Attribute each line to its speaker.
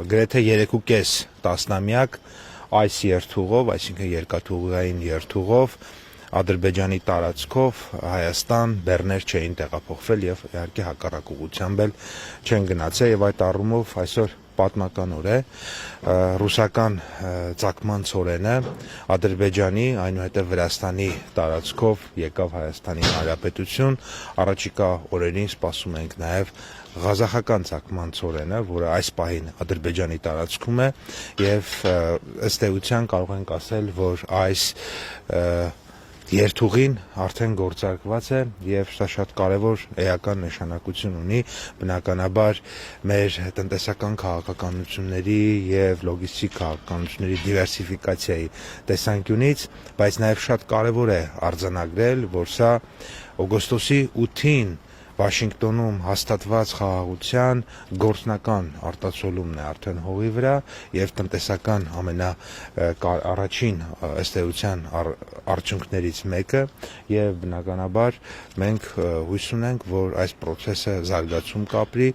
Speaker 1: գրեթե 3.5 տասնամյակ այս երթուղով, այսինքն երկաթուղային երթուղով Ադրբեջանի տարածքով Հայաստան բեռներ չէին տեղափոխվել եւ իհարկե հակառակ ուղղությամբ էլ չեն գնացել եւ այդ առումով այսօր պատմական օր է ռուսական ծագման ցորենը Ադրբեջանի այնուհետև Վրաստանի տարածքով եկավ Հայաստանի Հանրապետություն առաջիկա օրերին սպասում ենք նաեւ Ղազախական ծագման ցորենը, որը այս պահին Ադրբեջանի տարածքում է եւ ըստ էության կարող ենք ասել, որ այս երթուղին արդեն գործարկված է եւ սա շատ կարեւոր էական նշանակություն ունի բնականաբար մեր տնտեսական քաղաքականությունների եւ լոգիստիկ քաղաքականությունների դիվերսիֆիկացիայի տեսանկյունից, բայց նաեւ շատ կարեւոր է արձանագրել, որ սա օգոստոսի 8-ին Վաշինգտոնում հաստատված խաղաղության գործնական արտացոլումն է արդեն հողի վրա եւ տնտեսական առաջին ըստ էության արդյունքներից մեկը եւ բնականաբար մենք հույս ունենք, որ այս process-ը զարգացում կապրի